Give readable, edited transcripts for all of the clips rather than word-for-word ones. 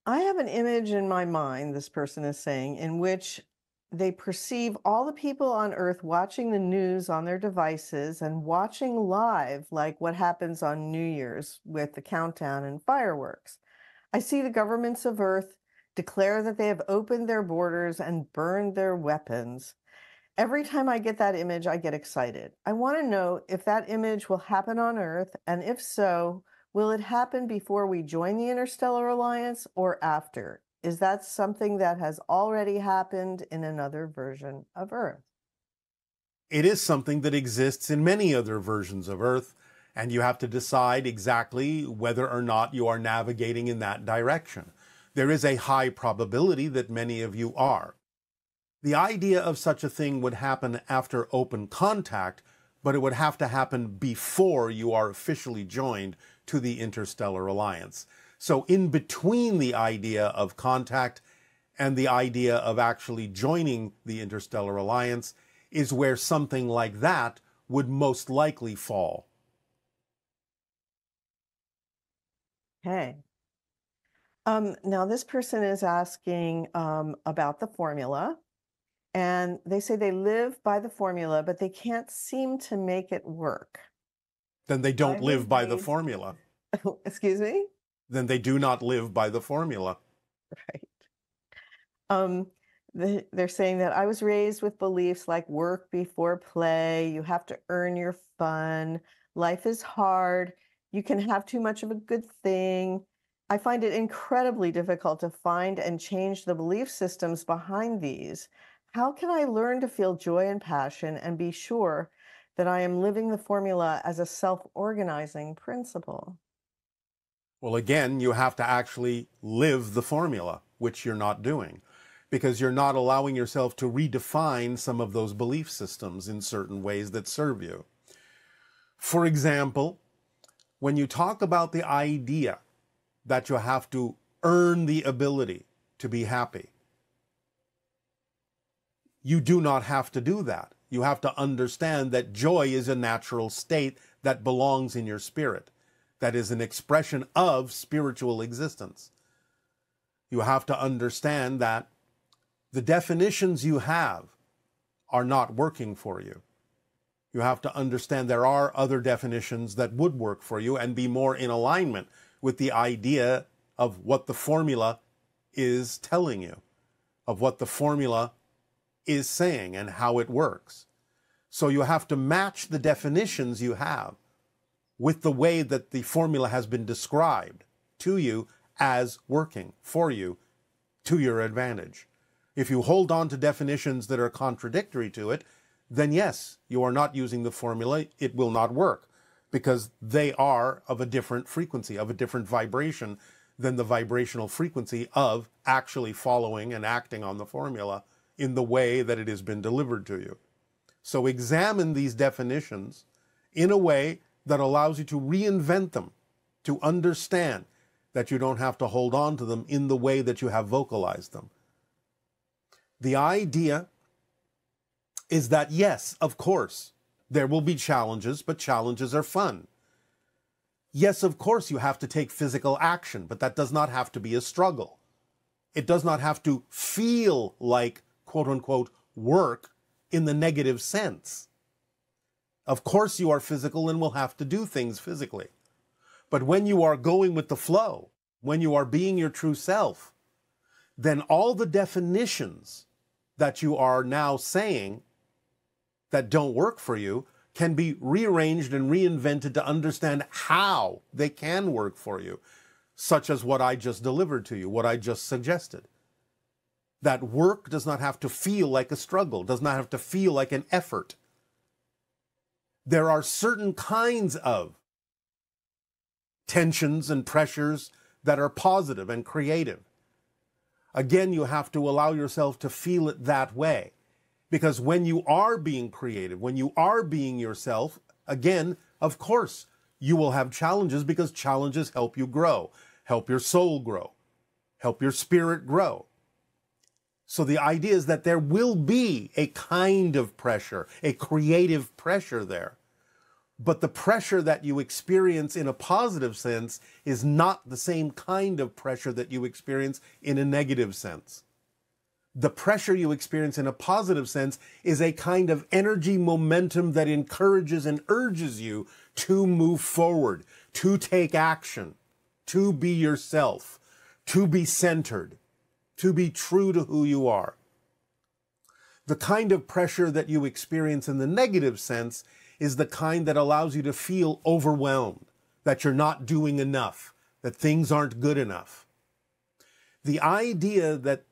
I have an image in my mind, this person is saying, in which they perceive all the people on Earth watching the news on their devices and watching live, like what happens on New Year's with the countdown and fireworks. I see the governments of Earth declare that they have opened their borders and burned their weapons. Every time I get that image, I get excited. I want to know if that image will happen on Earth, and if so, will it happen before we join the Interstellar Alliance or after? Is that something that has already happened in another version of Earth? It is something that exists in many other versions of Earth, and you have to decide exactly whether or not you are navigating in that direction. There is a high probability that many of you are. The idea of such a thing would happen after open contact, but it would have to happen before you are officially joined to the Interstellar Alliance. So in between the idea of contact and the idea of actually joining the Interstellar Alliance is where something like that would most likely fall. Okay. Now, this person is asking about the formula. And they say they live by the formula, but they can't seem to make it work. Then they I don't was live by the raised, formula. excuse me? Then they do not live by the formula. Right. Um, they're saying that I was raised with beliefs like work before play, you have to earn your fun, life is hard, you can have too much of a good thing. I find it incredibly difficult to find and change the belief systems behind these. How can I learn to feel joy and passion and be sure that I am living the formula as a self-organizing principle? Well, again, you have to actually live the formula, which you're not doing, because you're not allowing yourself to redefine some of those belief systems in certain ways that serve you. For example, when you talk about the idea that you have to earn the ability to be happy, you do not have to do that. You have to understand that joy is a natural state that belongs in your spirit, that is an expression of spiritual existence. You have to understand that the definitions you have are not working for you. You have to understand there are other definitions that would work for you and be more in alignment with the idea of what the formula is telling you, of what the formula is saying and how it works. So you have to match the definitions you have with the way that the formula has been described to you as working for you to your advantage. If you hold on to definitions that are contradictory to it, then yes, you are not using the formula. It will not work because they are of a different frequency, of a different vibration than the vibrational frequency of actually following and acting on the formula in the way that it has been delivered to you. So examine these definitions in a way that allows you to reinvent them, to understand that you don't have to hold on to them in the way that you have vocalized them. The idea is that, yes, of course, there will be challenges, but challenges are fun. Yes, of course, you have to take physical action, but that does not have to be a struggle. It does not have to feel like, quote unquote, work in the negative sense. Of course, you are physical and will have to do things physically. But when you are going with the flow, when you are being your true self, then all the definitions that you are now saying that don't work for you can be rearranged and reinvented to understand how they can work for you, such as what I just delivered to you, what I just suggested. That work does not have to feel like a struggle, does not have to feel like an effort. There are certain kinds of tensions and pressures that are positive and creative. Again, you have to allow yourself to feel it that way. Because when you are being creative, when you are being yourself, again, of course, you will have challenges because challenges help you grow, help your soul grow, help your spirit grow. So the idea is that there will be a kind of pressure, a creative pressure there. But the pressure that you experience in a positive sense is not the same kind of pressure that you experience in a negative sense. The pressure you experience in a positive sense is a kind of energy momentum that encourages and urges you to move forward, to take action, to be yourself, to be centered, to be true to who you are. The kind of pressure that you experience in the negative sense is the kind that allows you to feel overwhelmed, that you're not doing enough, that things aren't good enough. The idea that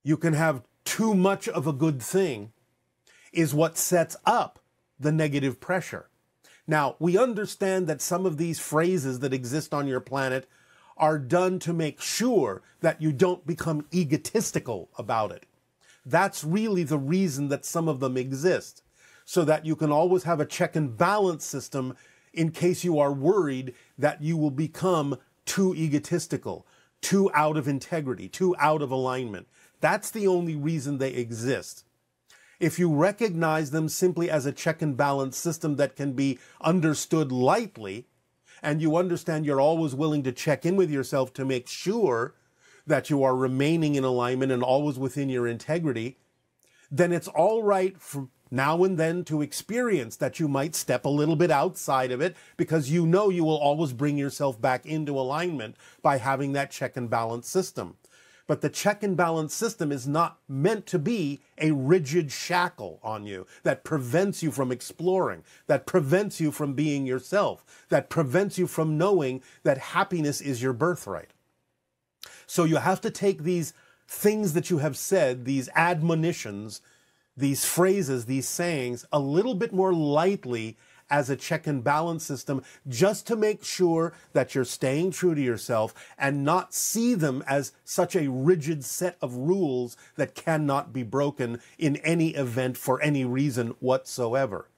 you can have too much of a good thing is what sets up the negative pressure. Now, we understand that some of these phrases that exist on your planet are done to make sure that you don't become egotistical about it. That's really the reason that some of them exist, so that you can always have a check and balance system in case you are worried that you will become too egotistical, too out of integrity, too out of alignment. That's the only reason they exist. If you recognize them simply as a check and balance system that can be understood lightly, and you understand you're always willing to check in with yourself to make sure that you are remaining in alignment and always within your integrity, then it's all right from now and then to experience that you might step a little bit outside of it, because you know you will always bring yourself back into alignment by having that check and balance system. But the check and balance system is not meant to be a rigid shackle on you that prevents you from exploring, that prevents you from being yourself, that prevents you from knowing that happiness is your birthright. So you have to take these things that you have said, these admonitions, these phrases, these sayings, a little bit more lightly as a check and balance system, just to make sure that you're staying true to yourself and not see them as such a rigid set of rules that cannot be broken in any event for any reason whatsoever.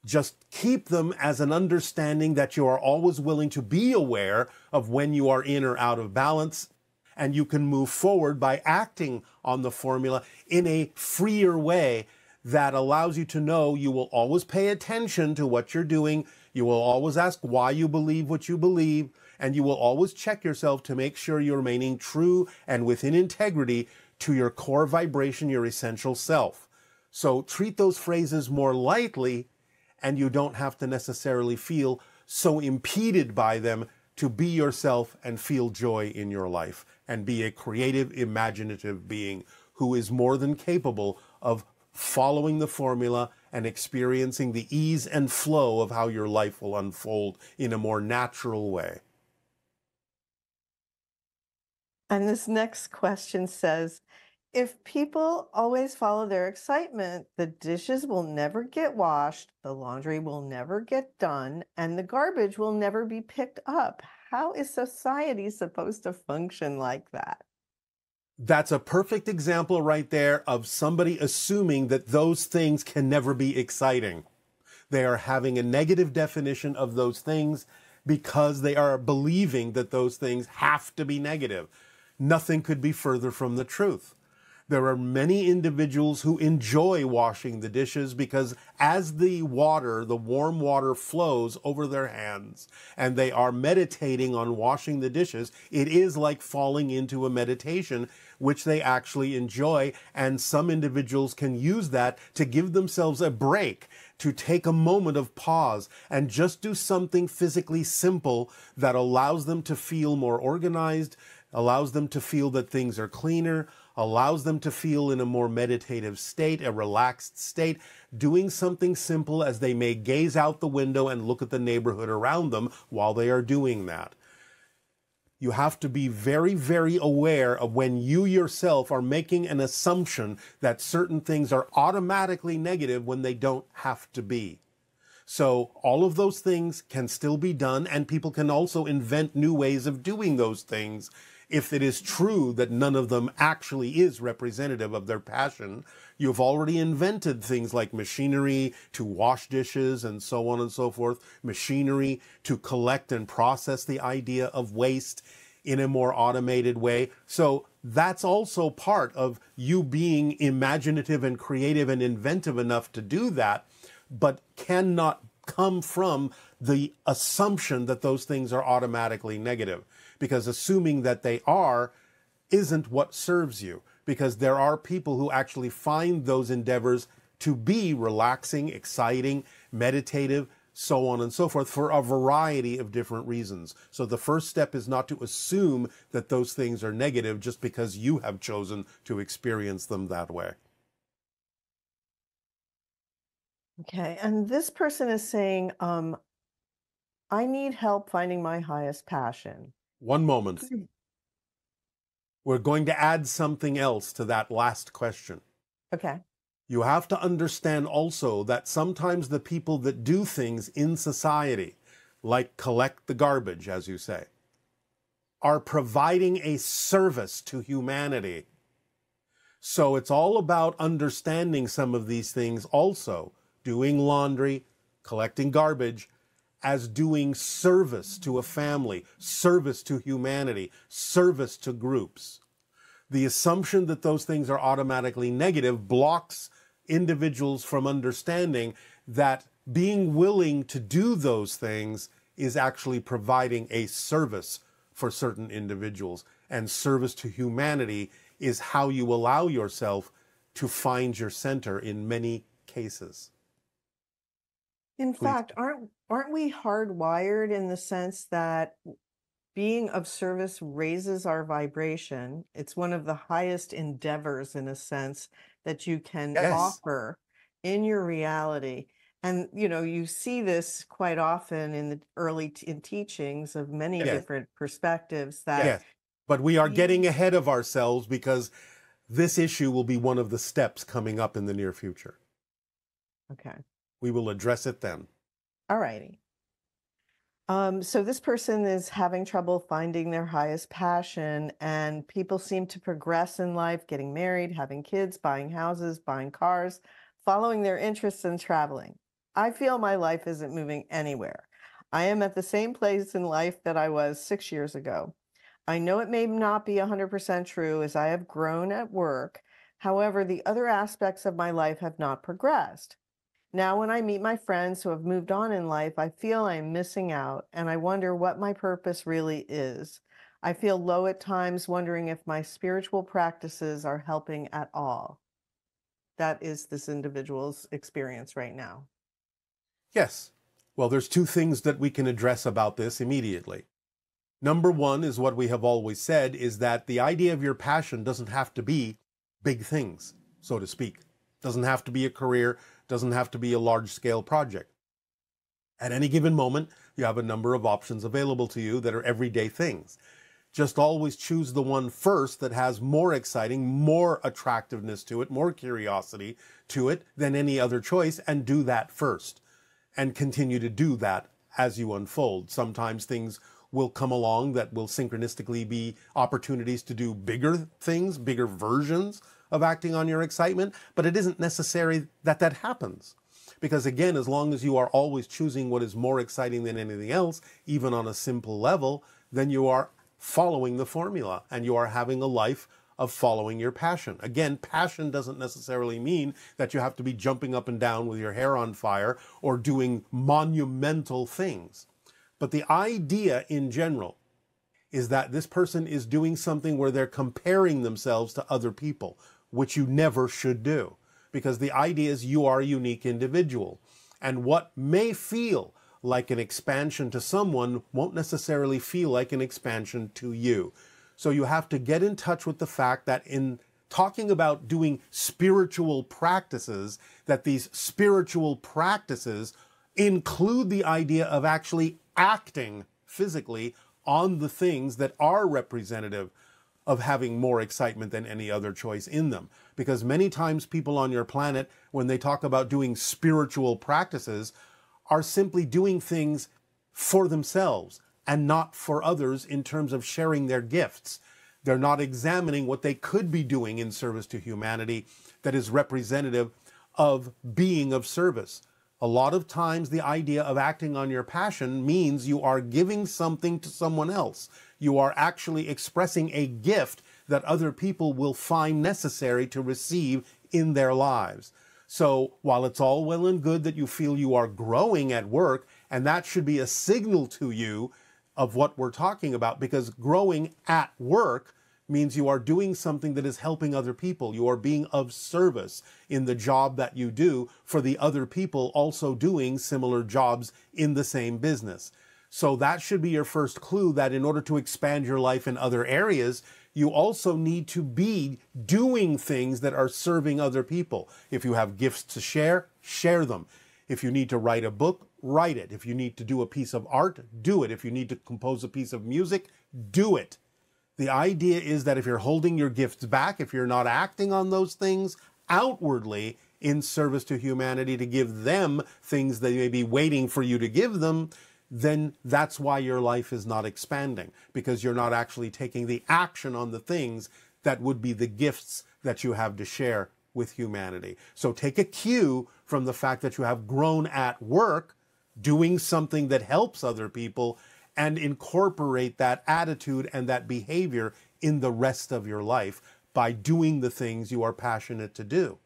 Just keep them as an understanding that you are always willing to be aware of when you are in or out of balance, and you can move forward by acting on the formula in a freer way that allows you to know you will always pay attention to what you're doing, you will always ask why you believe what you believe, and you will always check yourself to make sure you're remaining true and within integrity to your core vibration, your essential self. So treat those phrases more lightly, and you don't have to necessarily feel so impeded by them to be yourself and feel joy in your life and be a creative, imaginative being who is more than capable of following the formula and experiencing the ease and flow of how your life will unfold in a more natural way. And this next question says, if people always follow their excitement, the dishes will never get washed, the laundry will never get done, and the garbage will never be picked up. How is society supposed to function like that? That's a perfect example right there of somebody assuming that those things can never be exciting. They are having a negative definition of those things because they are believing that those things have to be negative. Nothing could be further from the truth. There are many individuals who enjoy washing the dishes because as the water, the warm water flows over their hands and they are meditating on washing the dishes, it is like falling into a meditation, which they actually enjoy. And some individuals can use that to give themselves a break, to take a moment of pause and just do something physically simple that allows them to feel more organized, allows them to feel that things are cleaner, allows them to feel in a more meditative state, a relaxed state, doing something simple as they may gaze out the window and look at the neighborhood around them while they are doing that. You have to be very, very aware of when you yourself are making an assumption that certain things are automatically negative when they don't have to be. So all of those things can still be done, and people can also invent new ways of doing those things if it is true that none of them actually is representative of their passion. You've already invented things like machinery to wash dishes and so on and so forth, machinery to collect and process the idea of waste in a more automated way. So that's also part of you being imaginative and creative and inventive enough to do that, but cannot come from the assumption that those things are automatically negative, because assuming that they are isn't what serves you, because there are people who actually find those endeavors to be relaxing, exciting, meditative, so on and so forth, for a variety of different reasons. So the first step is not to assume that those things are negative just because you have chosen to experience them that way. Okay. And this person is saying, I need help finding my highest passion. One moment. Hmm. We're going to add something else to that last question. Okay. You have to understand also that sometimes the people that do things in society, like collect the garbage, as you say, are providing a service to humanity. So it's all about understanding some of these things also, doing laundry, collecting garbage, as doing service to a family, service to humanity, service to groups. The assumption that those things are automatically negative blocks individuals from understanding that being willing to do those things is actually providing a service for certain individuals. And service to humanity is how you allow yourself to find your center in many cases. In Please. fact, aren't we hardwired in the sense that being of service raises our vibration? It's one of the highest endeavors, in a sense, that you can Yes. offer in your reality. And, you see this quite often in the early in teachings of many Yes. different perspectives that Yes. But we are getting ahead of ourselves, because this issue will be one of the steps coming up in the near future. Okay. We will address it then. All righty. So this person is having trouble finding their highest passion, and people seem to progress in life, getting married, having kids, buying houses, buying cars, following their interests and traveling. I feel my life isn't moving anywhere. I am at the same place in life that I was 6 years ago. I know it may not be 100% true, as I have grown at work. However, the other aspects of my life have not progressed. Now, when I meet my friends who have moved on in life, I feel I'm missing out, and I wonder what my purpose really is. I feel low at times, wondering if my spiritual practices are helping at all. That is this individual's experience right now. Yes. Well, there's two things that we can address about this immediately. Number one is what we have always said, is that the idea of your passion doesn't have to be big things, so to speak. Doesn't have to be a career, doesn't have to be a large-scale project. At any given moment, you have a number of options available to you that are everyday things. Just always choose the one first that has more exciting, more attractiveness to it, more curiosity to it than any other choice, and do that first. And continue to do that as you unfold. Sometimes things will come along that will synchronistically be opportunities to do bigger things, bigger versions of acting on your excitement, but it isn't necessary that that happens. Because again, as long as you are always choosing what is more exciting than anything else, even on a simple level, then you are following the formula and you are having a life of following your passion. Again, passion doesn't necessarily mean that you have to be jumping up and down with your hair on fire or doing monumental things. But the idea in general is that this person is doing something where they're comparing themselves to other people, which you never should do. Because the idea is you are a unique individual. And what may feel like an expansion to someone won't necessarily feel like an expansion to you. So you have to get in touch with the fact that in talking about doing spiritual practices, that these spiritual practices include the idea of actually acting physically on the things that are representative of having more excitement than any other choice in them. Because many times people on your planet, when they talk about doing spiritual practices, are simply doing things for themselves and not for others in terms of sharing their gifts. They're not examining what they could be doing in service to humanity that is representative of being of service. A lot of times the idea of acting on your passion means you are giving something to someone else. You are actually expressing a gift that other people will find necessary to receive in their lives. So while it's all well and good that you feel you are growing at work, and that should be a signal to you of what we're talking about, because growing at work means you are doing something that is helping other people. You are being of service in the job that you do for the other people also doing similar jobs in the same business. So that should be your first clue that in order to expand your life in other areas, you also need to be doing things that are serving other people. If you have gifts to share, share them. If you need to write a book, write it. If you need to do a piece of art, do it. If you need to compose a piece of music, do it. The idea is that if you're holding your gifts back, if you're not acting on those things outwardly in service to humanity to give them things they may be waiting for you to give them, then that's why your life is not expanding, because you're not actually taking the action on the things that would be the gifts that you have to share with humanity. So take a cue from the fact that you have grown at work, doing something that helps other people, and incorporate that attitude and that behavior in the rest of your life by doing the things you are passionate to do.